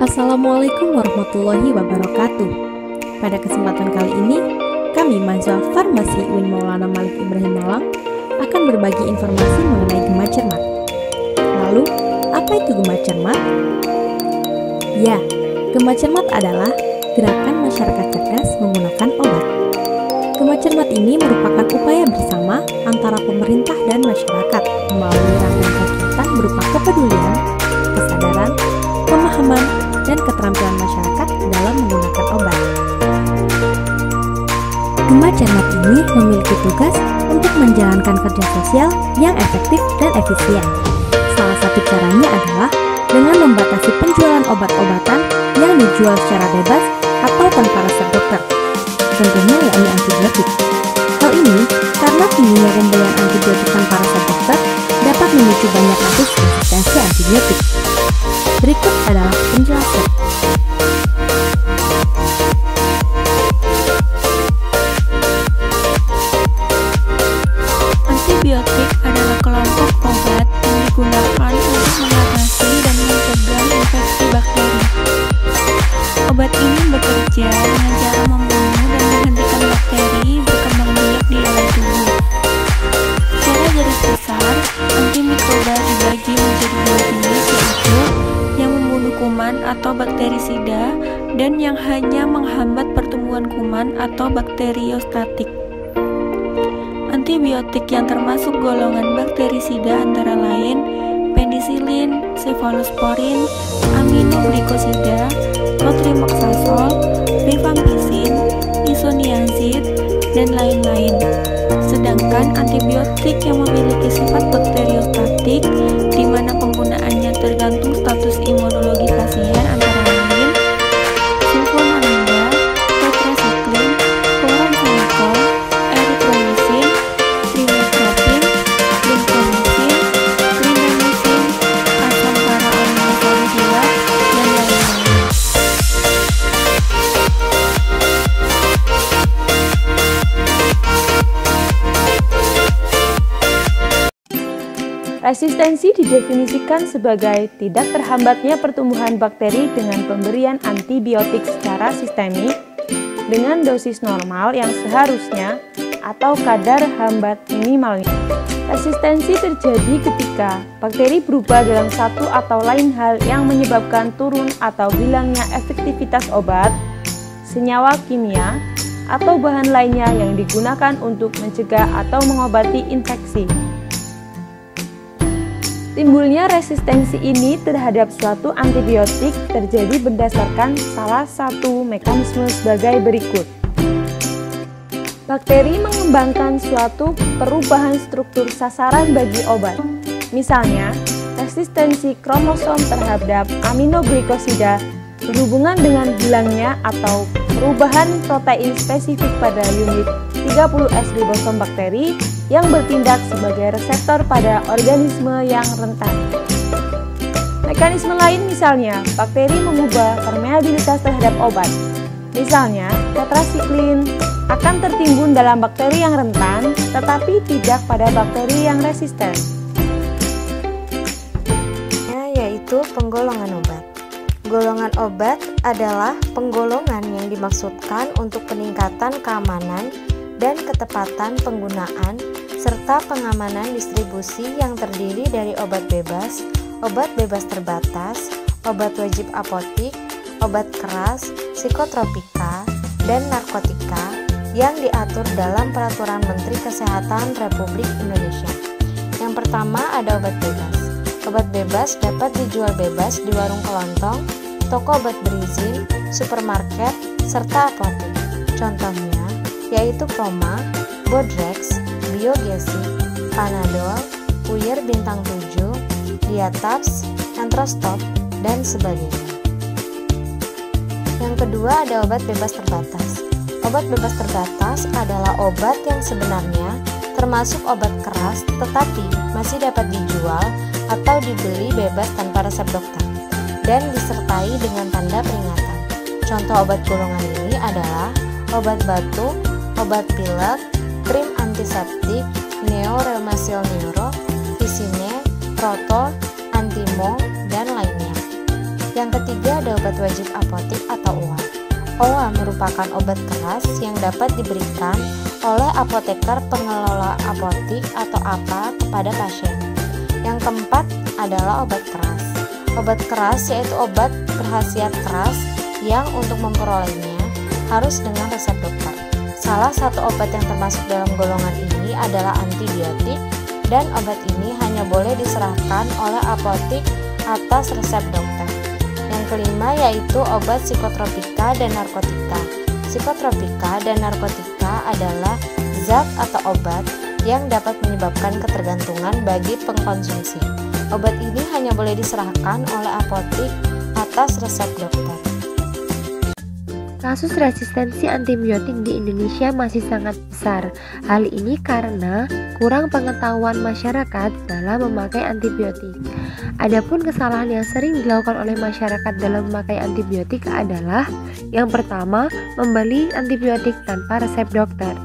Assalamualaikum warahmatullahi wabarakatuh. Pada kesempatan kali ini, kami mahasiswa Farmasi UIN Maulana Malik Ibrahim Malang akan berbagi informasi mengenai gema cermat. Lalu, apa itu gema cermat? Ya, gema cermat adalah gerakan masyarakat cerdas menggunakan obat. Gema cermat ini merupakan upaya bersama antara pemerintah dan masyarakat melalui rangkaian kegiatan berupa kepedulian, kesadaran, pemahaman, dan keterampilan masyarakat dalam menggunakan obat. Gema cermat ini memiliki tugas untuk menjalankan kerja sosial yang efektif dan efisien. Salah satu caranya adalah dengan membatasi penjualan obat-obatan yang dijual secara bebas atau tanpa resep dokter, tentunya yakni antibiotik. Hal ini karena tingginya pembelian antibiotik tanpa resep dokter dapat memicu banyak kasus resistensi antibiotik. Berikut adalah penjelasan. Antibiotik adalah kelompok obat yang digunakan untuk mengatasi dan mencegah infeksi bakteri. Obat ini bekerja dengan cara membunuh dan menghentikan bakteri berkembang biak di dalam tubuh. Secara garis besar, antimikroba dibagi menjadi dua jenis, yaitu yang membunuh kuman atau bakterisida dan yang hanya menghambat pertumbuhan kuman atau bakteriostatik. Antibiotik yang termasuk golongan bakterisida antara lain penisilin, cefalosporin, aminoglikosida, clotrimazole, rifampicin, isoniazid, dan lain-lain. Sedangkan antibiotik yang memiliki sifat bakteriostatik, di mana penggunaannya tergantung status imunologi pasien antara lain sulfonamida, tetrasaklin, chloramphenicol, erythromycin, trimethoprim, lincomycin, clindamycin, asam para-aminosalicila, dan lain-lain. Resistensi didefinisikan sebagai tidak terhambatnya pertumbuhan bakteri dengan pemberian antibiotik secara sistemik dengan dosis normal yang seharusnya atau kadar hambat minimalnya. Resistensi terjadi ketika bakteri berubah dalam satu atau lain hal yang menyebabkan turun atau hilangnya efektivitas obat, senyawa kimia, atau bahan lainnya yang digunakan untuk mencegah atau mengobati infeksi. Timbulnya resistensi ini terhadap suatu antibiotik terjadi berdasarkan salah satu mekanisme sebagai berikut. Bakteri mengembangkan suatu perubahan struktur sasaran bagi obat. Misalnya, resistensi kromosom terhadap aminoglikosida berhubungan dengan hilangnya atau perubahan protein spesifik pada unit 30S ribosom bakteri yang bertindak sebagai reseptor pada organisme yang rentan. Mekanisme lain misalnya, bakteri mengubah permeabilitas terhadap obat. Misalnya, tetrasiklin akan tertimbun dalam bakteri yang rentan, tetapi tidak pada bakteri yang resisten. Yaitu penggolongan obat. Golongan obat adalah penggolongan yang dimaksudkan untuk peningkatan keamanan dan ketepatan penggunaan serta pengamanan distribusi yang terdiri dari obat bebas terbatas, obat wajib apotik, obat keras, psikotropika, dan narkotika yang diatur dalam Peraturan Menteri Kesehatan Republik Indonesia. Yang pertama ada obat bebas. Obat bebas dapat dijual bebas di warung kelontong, toko obat berizin, supermarket, serta apotek. Contohnya yaitu Proma, Bodrex, Biogesic, Panadol, Puyer Bintang 7, Diatabs, Entrostop, dan sebagainya. Yang kedua ada obat bebas terbatas. Obat bebas terbatas adalah obat yang sebenarnya termasuk obat keras tetapi masih dapat dijual atau dibeli bebas tanpa resep dokter dan disertai dengan tanda peringatan. Contoh obat golongan ini adalah obat batuk, obat pilek, krim antiseptik, neoreumasil neuro, Vicine, Proto, Antimong, dan lainnya. Yang ketiga ada obat wajib apotik atau OA. OA merupakan obat keras yang dapat diberikan oleh apoteker pengelola apotik atau APA kepada pasien. Yang keempat adalah obat keras. Obat keras yaitu obat berkhasiat keras yang untuk memperolehnya harus dengan resep dokter. Salah satu obat yang termasuk dalam golongan ini adalah antibiotik, dan obat ini hanya boleh diserahkan oleh apotik atas resep dokter. Yang kelima yaitu obat psikotropika dan narkotika. Psikotropika dan narkotika adalah zat atau obat yang dapat menyebabkan ketergantungan bagi pengkonsumsi. Obat ini hanya boleh diserahkan oleh apotik atas resep dokter. Kasus resistensi antibiotik di Indonesia masih sangat besar. Hal ini karena kurang pengetahuan masyarakat dalam memakai antibiotik. Adapun kesalahan yang sering dilakukan oleh masyarakat dalam memakai antibiotik adalah yang pertama, membeli antibiotik tanpa resep dokter.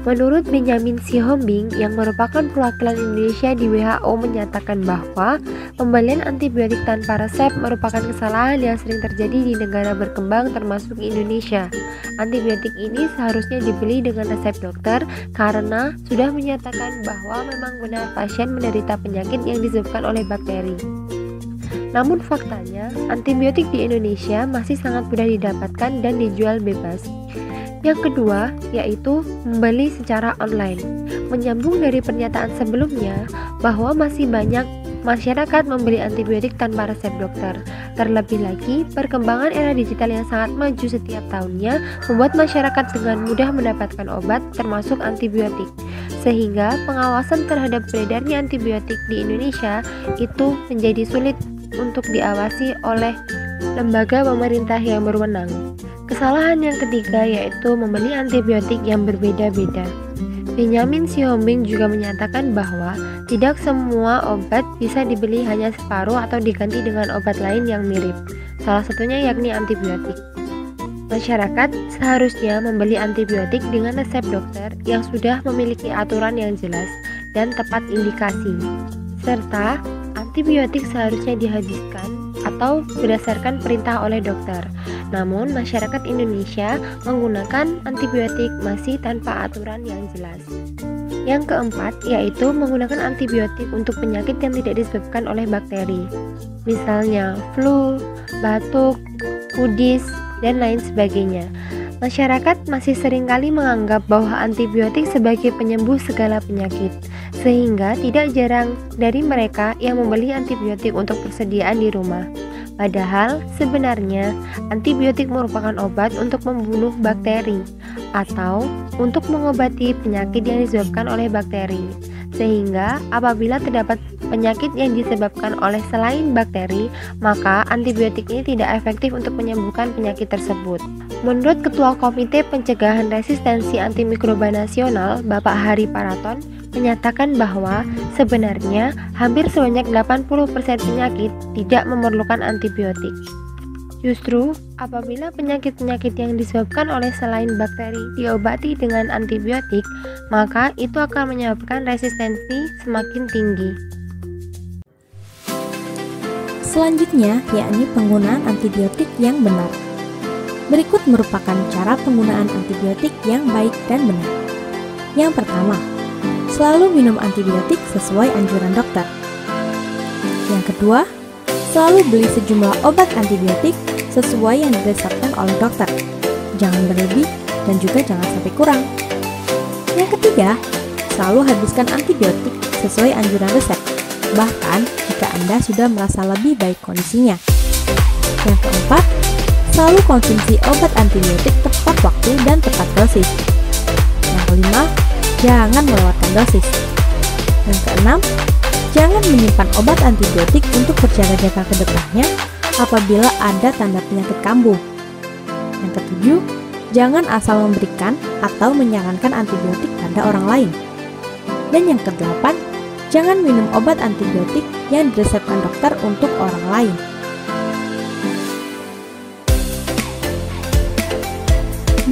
Menurut Benjamin Sihombing yang merupakan perwakilan Indonesia di WHO menyatakan bahwa pembelian antibiotik tanpa resep merupakan kesalahan yang sering terjadi di negara berkembang termasuk Indonesia. Antibiotik ini seharusnya dibeli dengan resep dokter karena sudah menyatakan bahwa memang benar pasien menderita penyakit yang disebabkan oleh bakteri. Namun faktanya, antibiotik di Indonesia masih sangat mudah didapatkan dan dijual bebas. Yang kedua, yaitu membeli secara online. Menyambung dari pernyataan sebelumnya bahwa masih banyak masyarakat membeli antibiotik tanpa resep dokter. Terlebih lagi, perkembangan era digital yang sangat maju setiap tahunnya membuat masyarakat dengan mudah mendapatkan obat termasuk antibiotik. Sehingga pengawasan terhadap beredarnya antibiotik di Indonesia itu menjadi sulit untuk diawasi oleh lembaga pemerintah yang berwenang. Kesalahan yang ketiga yaitu membeli antibiotik yang berbeda-beda. Benjamin Sihombing juga menyatakan bahwa tidak semua obat bisa dibeli hanya separuh atau diganti dengan obat lain yang mirip, salah satunya yakni antibiotik. Masyarakat seharusnya membeli antibiotik dengan resep dokter yang sudah memiliki aturan yang jelas dan tepat indikasi, serta antibiotik seharusnya dihabiskan atau berdasarkan perintah oleh dokter. Namun, masyarakat Indonesia menggunakan antibiotik masih tanpa aturan yang jelas. Yang keempat, yaitu menggunakan antibiotik untuk penyakit yang tidak disebabkan oleh bakteri. Misalnya flu, batuk, kudis, dan lain sebagainya. Masyarakat masih seringkali menganggap bahwa antibiotik sebagai penyembuh segala penyakit, sehingga tidak jarang dari mereka yang membeli antibiotik untuk persediaan di rumah. Padahal sebenarnya antibiotik merupakan obat untuk membunuh bakteri atau untuk mengobati penyakit yang disebabkan oleh bakteri. Sehingga apabila terdapat penyakit yang disebabkan oleh selain bakteri, maka antibiotik ini tidak efektif untuk menyembuhkan penyakit tersebut. Menurut Ketua Komite Pencegahan Resistensi Antimikroba Nasional, Bapak Hari Paraton, menyatakan bahwa sebenarnya hampir sebanyak 80% penyakit tidak memerlukan antibiotik. Justru, apabila penyakit-penyakit yang disebabkan oleh selain bakteri diobati dengan antibiotik, maka itu akan menyebabkan resistensi semakin tinggi. Selanjutnya, yakni penggunaan antibiotik yang benar. Berikut merupakan cara penggunaan antibiotik yang baik dan benar. Yang pertama, selalu minum antibiotik sesuai anjuran dokter. Yang kedua, selalu beli sejumlah obat antibiotik sesuai yang didasarkan oleh dokter. Jangan berlebih dan juga jangan sampai kurang. Yang ketiga, selalu habiskan antibiotik sesuai anjuran resep, bahkan jika Anda sudah merasa lebih baik kondisinya. Yang keempat, selalu konsumsi obat antibiotik tepat waktu dan tepat dosis. Yang kelima, jangan melewatkan dosis. Yang keenam, jangan menyimpan obat antibiotik untuk berjaga-jaga ke depannya apabila ada tanda penyakit kambuh. Yang ketujuh, jangan asal memberikan atau menyarankan antibiotik pada orang lain. Dan yang kedelapan, jangan minum obat antibiotik yang diresepkan dokter untuk orang lain.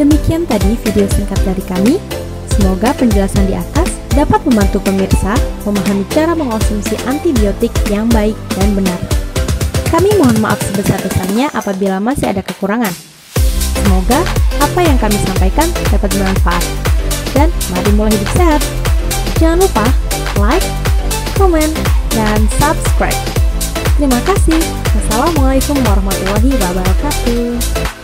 Demikian tadi video singkat dari kami. Semoga penjelasan di atas dapat membantu pemirsa memahami cara mengonsumsi antibiotik yang baik dan benar. Kami mohon maaf sebesar-besarnya apabila masih ada kekurangan. Semoga apa yang kami sampaikan dapat bermanfaat. Dan mari mulai hidup sehat. Jangan lupa like, komen, dan subscribe. Terima kasih. Wassalamualaikum warahmatullahi wabarakatuh.